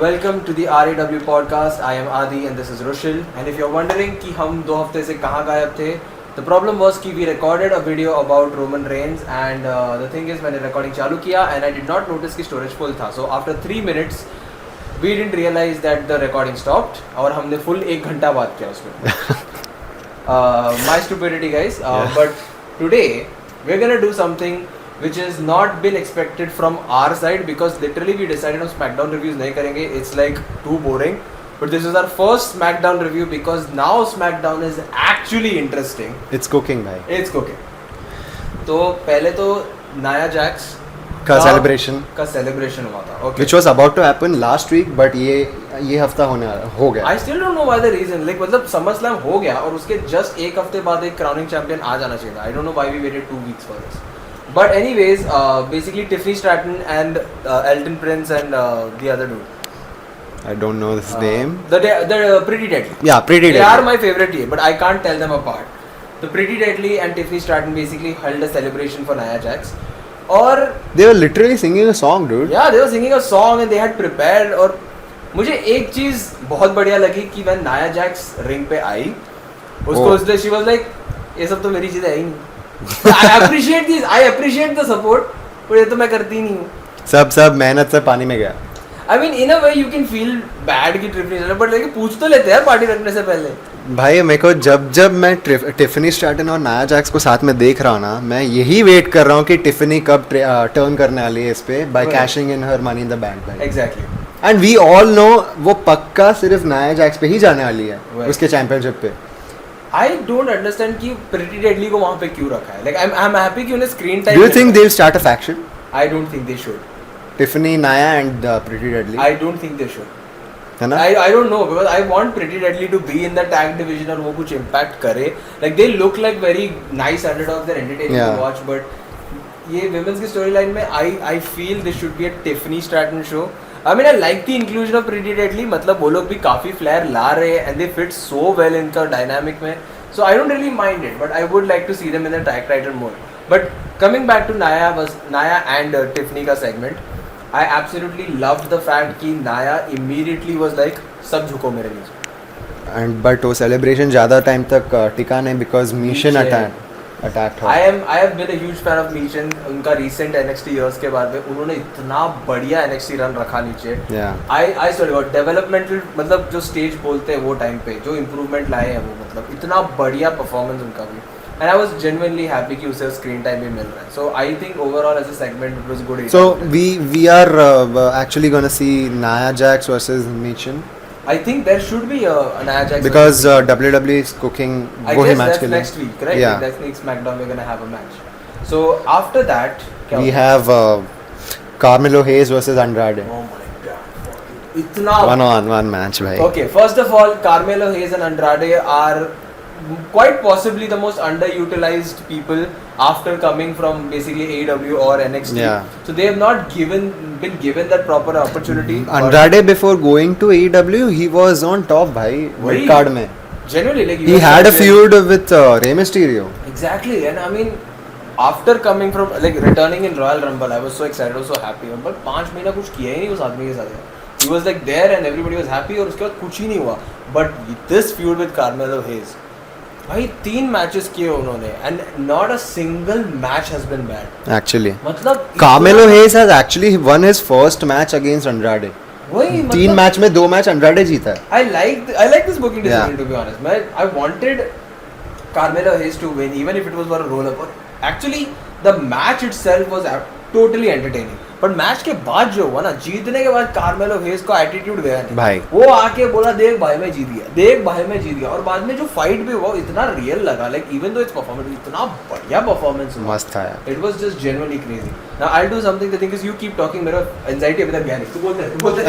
Welcome to the RAW podcast. I am Adi and this is Rushil. And if you're wondering कि हम 2 हफ्ते से कहाँ गायब थे, the problem was कि we recorded a video about Roman Reigns and the thing is मैंने recording चालू किया and I did not notice कि storage full था. So after 3 minutes we didn't realize that the recording stopped और हमने full 1 घंटा बात किया उसमें. My stupidity guys. But today we're gonna do something which has not been expected from our side because literally we decided on SmackDown reviews नहीं करेंगे. It's like too boring. But this is our first SmackDown review because now SmackDown is actually interesting. It's cooking, bhai. It's cooking. तो पहले तो Nia Jax का celebration हुआ था. Okay. Which was about to happen last week, but ये हफ्ता हो गया. I still don't know why the reason. Like मतलब SummerSlam हो गया और उसके just एक हफ्ते बाद एक crowning champion आ जाना चाहिए था. I don't know why we waited 2 weeks for this. But anyways, basically Tiffany Stratton and Elton Prince and the other dude. I don't know his name. The Pretty Deadly. Yeah, Pretty Deadly. They are my favorite team, but I can't tell them apart. The Pretty Deadly and Tiffany Stratton basically held a celebration for Nia Jax. और they were literally singing a song, dude. Yeah, they were singing a song and they had prepared. और मुझे एक चीज़ बहुत बढ़िया लगी कि when Nia Jax ring पे आई, उसको उसने she was like ये सब तो मेरी चीज़ें है ही नहीं. I appreciate this. I appreciate the support, पर ये तो मैं करती नहीं हूँ. सब मेहनत से पानी में गया. I mean, in a way you can feel bad कि Tiffany Stratton, but लेकिन पूछ तो लेते हैं पार्टी रखने से पहले. भाई मेरे को जब मैं टिफनी स्ट्रैटन और नाया जैक्स को साथ में देख रहा हूँ ना, मैं यही वेट कर रहा हूँ कि टिफनी कब टर्न करने वाली है इस पे by cashing in her money in the bank. Exactly. And we all know वो पक्का सिर्फ नाया जैक्स पे ही जाने वाली है उसके चैंपियनशिप पे. I don't understand कि Pretty Deadly को वहाँ पे क्यों रखा है. Like I'm happy कि उन्हें screen time. Do you think they'll start a faction? I don't think they should. Tiffany, Nia and Pretty Deadly. I don't think they should. है ना? I don't know because I want Pretty Deadly to be in the tag division और वो कुछ impact करे. Like they look like very nice underdogs. They're entertaining to watch. But ये women's की storyline में I feel this should be a Tiffany Stratton show. I mean, I like the inclusion of Pretty Deadly. मतलब वो लोग भी काफी flair ला रहे हैं and they fit so well in the dynamic में. So I don't really mind it, but I would like to see them in the tag title more. But coming back to Nia and Tiffany का segment, I absolutely loved the fact कि Nia immediately was like सब झुको मेरे नीचे. And but वो celebration ज़्यादा time तक टिका नहीं because Michin attacked her. I have been a huge fan of Michin. उनका recent NXT years के बाद में उन्होंने इतना बढ़िया NXT run रखा नीचे. Yeah. I sorry about developmental मतलब जो stage बोलते हैं वो time पे जो improvement लाए हैं वो मतलब इतना बढ़िया performance उनका भी. And I was genuinely happy कि उसे screen time भी मिल रहा है. So I think overall as a segment it was good. So we are actually gonna see Nia Jax versus Michin. I think there should be a Nia Jax because WWE is cooking I वही guess match that's के लिए. next week, right? Yeah. Next week SmackDown we're gonna have a match. So after that We have Carmelo Hayes versus Andrade. Oh my god. इतना One match भाई. Okay, first of all, Carmelo Hayes and Andrade are quite possibly the most underutilized people after coming from basically AEW or NXT. Yeah. So they have not been given that proper opportunity. Andrade before going to AEW he was on top भाई mid card में. Genuinely like he had a feud with Rey Mysterio. Exactly, and I mean after coming from like returning in Royal Rumble, I was so excited, I was so happy. But 5 महीना कुछ किया ही नहीं उस आदमी के साथ. He was like there and everybody was happy और उसके बाद कुछ ही नहीं हुआ. But this feud with Carmelo Hayes, भाई 3 matches किए उन्होंने and not a single match has been bad. Actually. मतलब Carmelo Hayes has actually won his first match against Andrade. वही 3 मैच में 2 मैच Andrade जीता है. I like this booking decision to be honest. I wanted Carmelo Hayes to win even if it was for a roll up. Actually the match itself was totally entertaining. But match के बाद जो हुआ ना जीतने के बाद कार्मेलो hedge का attitude गया नहीं भाई. वो आके बोला देख भाई मैं जीत गया और बाद में जो फाइट भी हुआ इतना रियल लगा like even though it's performance इतना बढ़िया परफॉर्मेंस मस्त था यार. It was just genuinely crazy. Now I will do something the thing is you keep talking मेरा एंजाइटी अभी तक गया नहीं. तू बोलते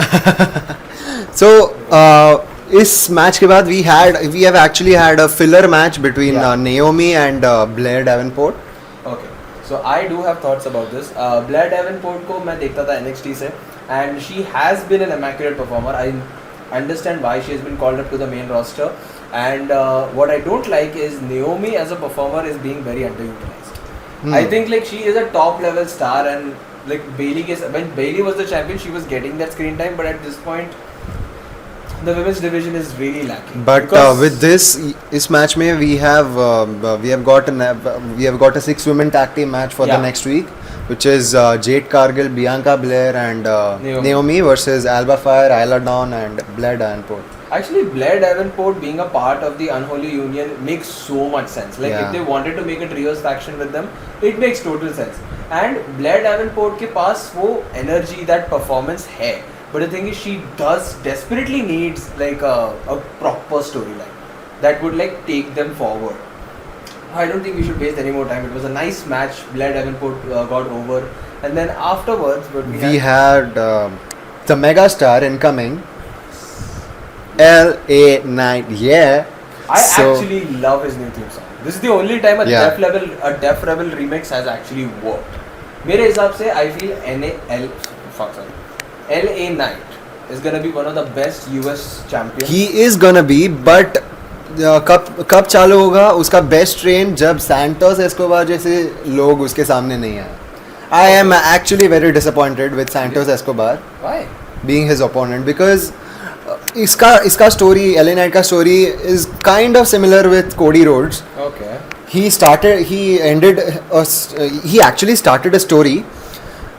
So इस मैच के बाद we have actually had a filler match between Naomi and Blair Davenport. Okay. So I do have thoughts about this. Blair Davenport को मैं देखता था NXT से and she has been an immaculate performer. I understand why she has been called up to the main roster and what I don't like is Naomi as a performer is being very underutilized. I think like she is a top level star and like when Bailey was the champion she was getting that screen time but at this point the women's division is really lacking. But Because- with this match में we have got a 6-women tag team match for the Yeah. next week, which is Jade Cargill, Bianca Belair, and Naomi versus Alba Fire, Isla Dawn, and Blair Davenport. Actually, Blair Davenport being a part of the Unholy Union makes so much sense. Like Yeah. if they wanted to make a trios faction with them, it makes total sense. And Blair Davenport के पास वो energy, that performance है. But the thing is, she desperately needs like a proper storyline that would like take them forward. I don't think we should waste any more time. It was a nice match. Blair Davenport got over, and then afterwards, what We had the mega star incoming, LA Knight. Yeah. I So- actually love his new theme song. This is the only time a Yeah. Def Rebel remix has actually worked. मेरे हिसाब से I feel LA Knight is gonna be one of the best US champions. He is gonna be, but कब चालू होगा उसका best train जब Santos Escobar जैसे लोग उसके सामने नहीं आए. I am actually very disappointed with Santos Escobar Why? being his opponent because इसका story, LA Knight का story is kind of similar with Cody Rhodes. Okay. He actually started a story.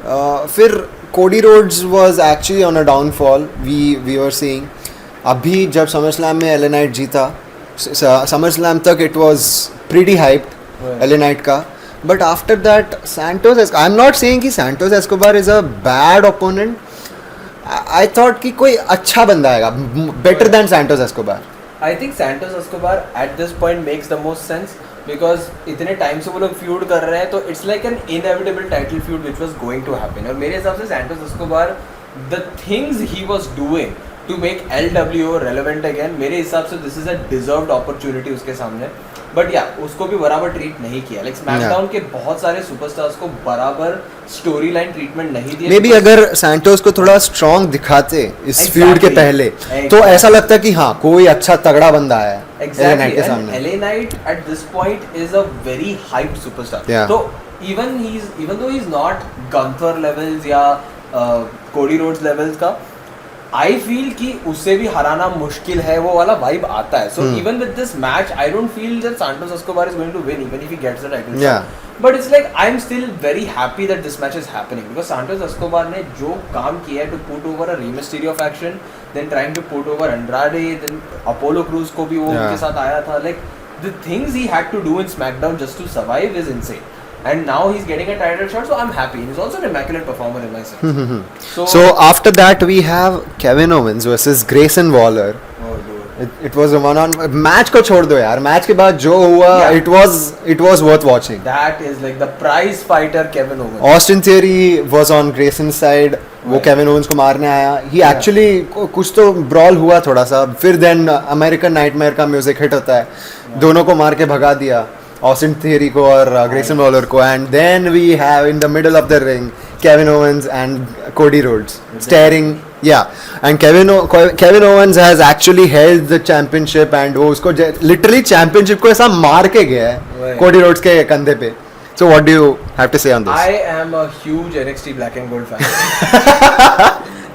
फिर Cody Rhodes was actually on a downfall. We were seeing. अभी जब SummerSlam में LA Knight जीता, SummerSlam तक it was pretty hyped. Right. LA Knight का. But after that, I'm not saying कि Santos Escobar is a bad opponent. I thought कि कोई अच्छा बंदा आएगा, better than Santos Escobar. I think Santos Escobar at this point makes the most sense because इतने time से वो लोग feud कर रहे हैं तो it's like an inevitable title feud which was going to happen. और मेरे हिसाब से Santos Escobar, the things he was doing to make LWO relevant again, मेरे हिसाब से this is a deserved opportunity उसके सामने. बट या उसको भी बराबर ट्रीट नहीं किया. लाइक स्मैकडाउन के बहुत सारे सुपरस्टार्स को बराबर स्टोरी लाइन ट्रीटमेंट नहीं दिया. मे बी अगर सैंटोस को थोड़ा स्ट्रॉन्ग दिखाते इस Exactly. फ्यूड के पहले तो ऐसा लगता कि हाँ कोई अच्छा तगड़ा बंदा है LA Knight के सामने. LA Knight at this point is a very hyped superstar. Yeah. So even though he's not Gunther levels या Cody Rhodes levels का, I feel कि उससे भी हराना मुश्किल है, वो वाला vibe आता है. So even with this match, I don't feel that Santos Escobar is going to win even if he gets the title. Yeah. But it's like I'm still very happy that this match is happening because Santos Escobar ने जो काम किया है to put over a Rey Mysterio faction, then trying to put over Andrade, then Apollo Crews को भी वो Yeah. उनके साथ आया था. Like the things he had to do in SmackDown just to survive is insane. And now he's getting a title shot, so I'm happy. He's also an immaculate performer in my sense. So after that we have Kevin Owens versus Grayson Waller. Oh, dude. It was a one-on match को छोड़ दो यार. Match के बाद जो हुआ Yeah. it was worth watching. That is like the prize fighter Kevin Owens. Austin Theory was on Grayson's side. वो Right. Kevin Owens को मारने आया. He Yeah. actually कुछ तो brawl हुआ थोड़ा सा. फिर then American Nightmare का म्यूजिक हिट होता है. दोनों को मार के भगा दिया. Austin Theory को और Grayson Waller को. And then we have in the middle of the ring Kevin Owens and Cody Rhodes staring. Yeah, and Kevin Owens has actually held the championship and वो उसको literally championship को ऐसा मार के गया है Right. Cody Rhodes के कंधे पे. So what do you have to say on this? I am a huge NXT Black and Gold fan.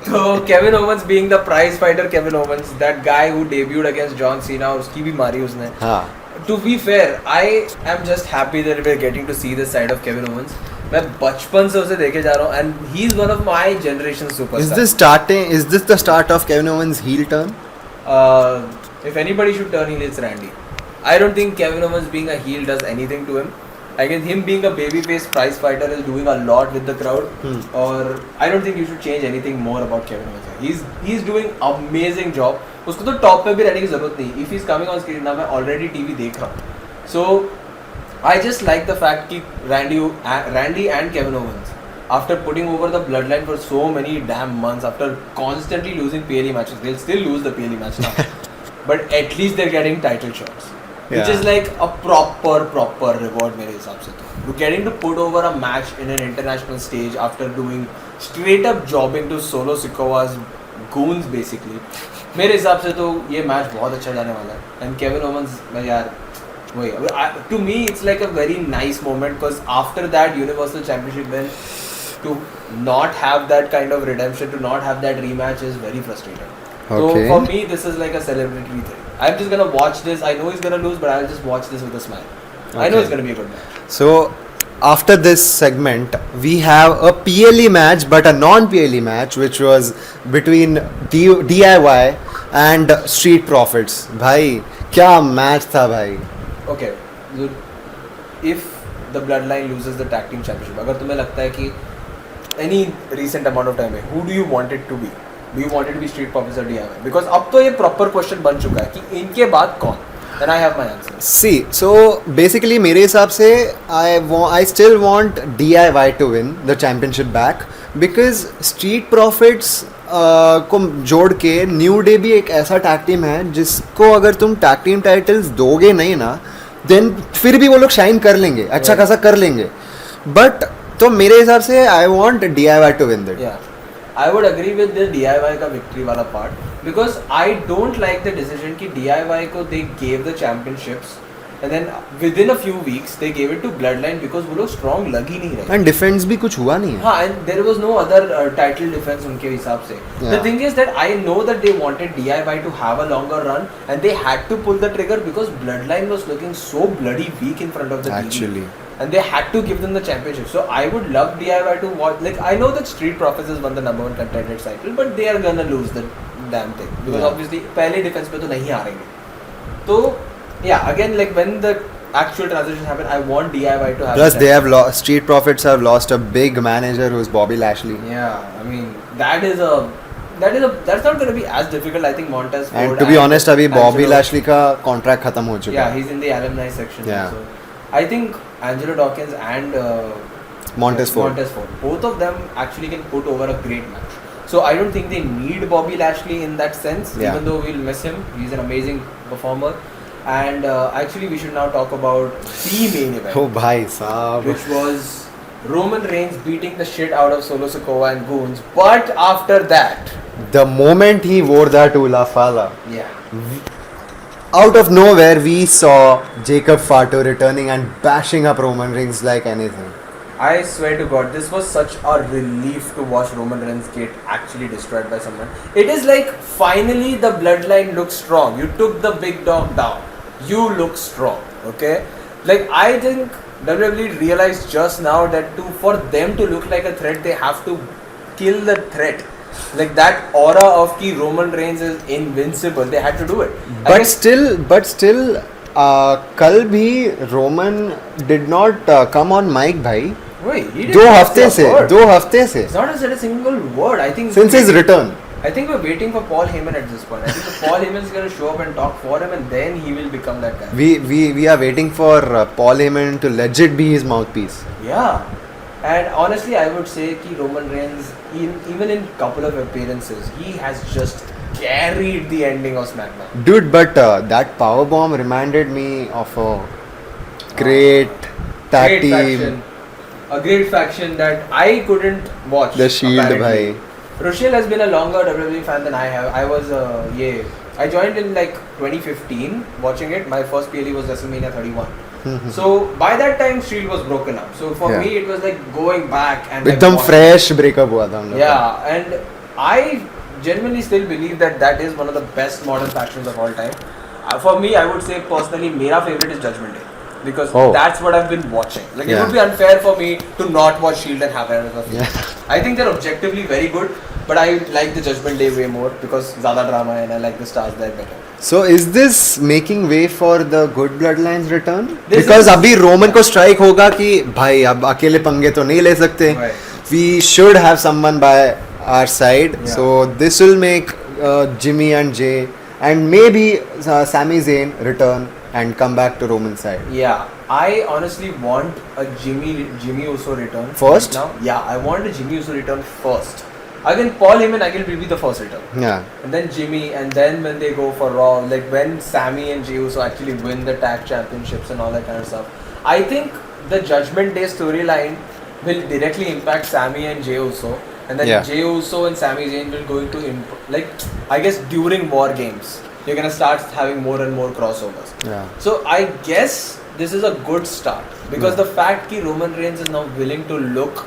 So Kevin Owens being the prize fighter Kevin Owens, that guy who debuted against John Cena और उसकी भी मारी उसने. हाँ. To be fair, I am just happy that we're getting to see this side of Kevin Owens. मैं बचपन से उसे देखे जा रहा हूँ and he's one of my generation superstars. Is this the start of Kevin Owens' heel turn? If anybody should turn heel, it's Randy. I don't think Kevin Owens being a heel does anything to him. I guess him being a babyface prize fighter is doing a lot with the crowd. Or I don't think you should change anything more about Kevin Owens. He's doing amazing job. उसको तो top पे भी रहने की जरूरत नहीं. If he's coming on screen ना मैं already TV देख रहा हूँ. So I just like the fact कि Randy and Kevin Owens, after putting over the bloodline for so many damn months, after constantly losing PLE matches, they'll still lose the PLE match now. But at least they're getting title shots. Which Yeah. is like a proper reward मेरे हिसाब से तो. You're getting to put over a match in an international stage after doing straight up jobbing to Solo Sikoa's goons basically. मेरे हिसाब से तो ये match बहुत अच्छा जाने वाला है. And Kevin Owens, मैं यार वही, to me it's like a very nice moment because after that Universal Championship win, to not have that kind of redemption, to not have that rematch is very frustrating. So Okay. for me, this is like a celebratory thing. I'm just gonna watch this. I know he's gonna lose, but I'll just watch this with a smile. I know Okay. it's gonna be a good match. So after this segment, we have a PLE match, but a non-PLE match, which was between DIY and Street Profits. भाई क्या match था भाई. Okay, so if the Bloodline loses the tag team championship, अगर तुम्हें लगता है कि any recent amount of time में, who do you want it to be? Do you want it to be Street Profits or DIY? Because अब तो ये proper question बन चुका है कि इनके बाद कौन? Then I have my answer. See, so basically मेरे हिसाब से I still want DIY to win the championship back because Street Profits को जोड़ के न्यू डे भी एक ऐसा टैग टीम है जिसको अगर तुम टैग टीम टाइटल्स दोगे नहीं ना देन फिर भी वो लोग शाइन कर लेंगे अच्छा खासा कर लेंगे बट तो मेरे हिसाब से I want DIY to win that. Yeah, I would agree with the DIY का victory वाला part because I don't like the decision कि DIY को they gave the championships and then within a few weeks they gave it to Bloodline because वो लोग strong लग ही नहीं रहे. And defence भी कुछ हुआ नहीं है. हाँ, and there was no other title defense उनके हिसाब से. The Yeah. thing is that I know that they wanted DIY to have a longer run and they had to pull the trigger because Bloodline was looking so bloody weak in front of the TV. Actually. And they had to give them the championship. So I would love DIY to watch. Like I know that Street Profits has won the #1 contender title, but they are gonna lose the damn thing because Yeah. obviously पहले defense पे तो नहीं हारेंगे. तो yeah, again like when the actual transition happen, I want DIY to have. Plus the they have lost Street Profits have lost a big manager who's Bobby Lashley. Yeah, I mean that's not going to be as difficult. I think Montez Ford And to be honest अभी Bobby Angelo- Lashley का contract खत्म हो चुका Yeah, है. he's in the alumni section. Yeah. So I think Angelo Dawkins and Montez Ford. both of them actually can put over a great match. So I don't think they need Bobby Lashley in that sense. Yeah. Even though we'll miss him, he's an amazing performer. And actually, we should now talk about the main event, Oh भाई साहब. which was Roman Reigns beating the shit out of Solo Sikoa and Goons. But after that, The moment he wore that Ula Fala, yeah. out of nowhere we saw Jacob Fatu returning and bashing up Roman Reigns like anything. I swear to God, this was such a relief to watch Roman Reigns get actually destroyed by someone. It is like finally the bloodline looks strong. You took the big dog down. You look strong. Okay? Like I think WWE realized just now that for them to look like a threat, they have to kill the threat. Like that aura of ki Roman Reigns is invincible. They had to do it. I But guess- still, कल भी Roman did not come on mic भाई. Wait, he didn't दो say हफ्ते a से word. 2 हफ्ते से He's not said a single word. I think since his return. I think we're waiting for Paul Heyman at this point. I think Paul Heyman is going to show up and talk for him, and then he will become that guy. We are waiting for Paul Heyman to legit be his mouthpiece. Yeah, and honestly, I would say कि Roman Reigns, even in couple of appearances, he has just carried the ending of SmackDown. Dude, but that power bomb reminded me of a great tag Great team. faction, a great faction that I couldn't watch. The Shield apparently. bhai. Rochelle has been a longer WWE fan than I have. I was I joined in like 2015 watching it. My first PLE was WrestleMania 31. So by that time Shield was broken up. So for Yeah. me it was like going back and like, एकदम watching- fresh breakup हुआ था हम लोग का. Yeah, and I genuinely still believe that is one of the best modern factions of all time. For me, I would say personally, मेरा favorite is Judgment Day because Oh. that's what I've been watching. Like it Yeah. would be unfair for me to not watch Shield and have it as a favorite. Yeah. I think they're objectively very good, but I like the Judgment Day way more because ज़्यादा drama है and I like the stars there better. So is this making way for the good bloodlines return? This Because is- अभी Roman को strike होगा कि भाई अब अकेले पंगे तो नहीं ले सकते. Right. We should have someone by our side. Yeah. So this will make Jimmy and Jay and maybe Sami Zayn return and come back to Roman's side. Yeah, I honestly want a Jimmy Uso return First? right now. Yeah, I want a Jimmy Uso return first. Again, Paul Heyman again will be the first return. Yeah. And then Jimmy, and then when they go for Raw, like when Sammy and Jey Uso actually win the tag championships and all that kind of stuff. I think the Judgment Day storyline will directly impact Sammy and Jey Uso, and then Yeah. Jey Uso and Sami Zayn will going to I guess during War Games, you're gonna start having more and more crossovers. Yeah. So I guess this is a good start because the fact that Roman Reigns is now willing to look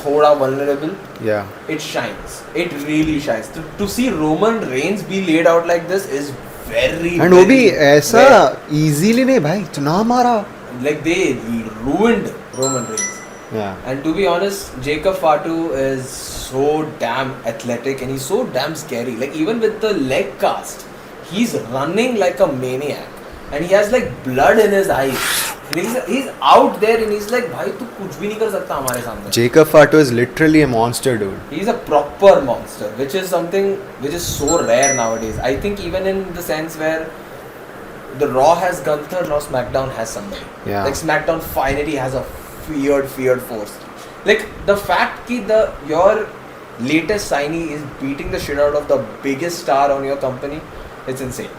thoda vulnerable, Yeah. it shines. It really shines. To see Roman Reigns be laid out like this is very. And वो भी very ऐसा rare. easily नहीं भाई, इतना मारा. Like they ruined Roman Reigns. Yeah. And to be honest, Jacob Fatu is so damn athletic and he's so damn scary. Like even with the leg cast, he's running like a maniac. And he has like blood in his eyes. And he's out there and he's like, भाई तू कुछ भी नहीं कर सकता हमारे सामने. Jacob Fatu is literally a monster, dude. He's a proper monster, which is something which is so rare nowadays. I think even in the sense where the Raw has Gunther, now SmackDown has somebody. Yeah. Like SmackDown finally has a feared force. Like the fact that your latest signee is beating the shit out of the biggest star on your company, it's insane.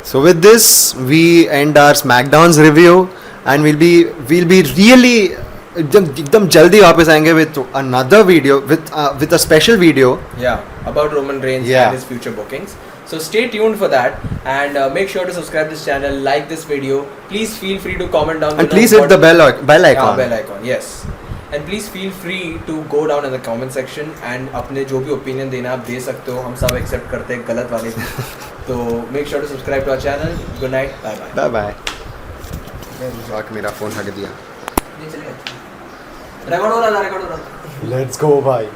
So with this, we end our SmackDown's review, and we'll be really एकदम जल्दी वापस आएंगे with another video with a special video. Yeah, about Roman Reigns Yeah. and his future bookings. So stay tuned for that, and make sure to subscribe this channel, like this video. Please feel free to comment down And below. please hit the bell icon. Yeah, bell icon, yes. And please feel free to go down in the comment section and अपने जो भी opinion देना आप दे सकते हो, हम सब accept करते हैं गलत वाले भी. तो make sure to subscribe to our channel. Good night, bye bye. Bye bye. Fuck, मेरा phone हट दिया. नहीं चलेगा. Record हो रहा. Let's go, bhai.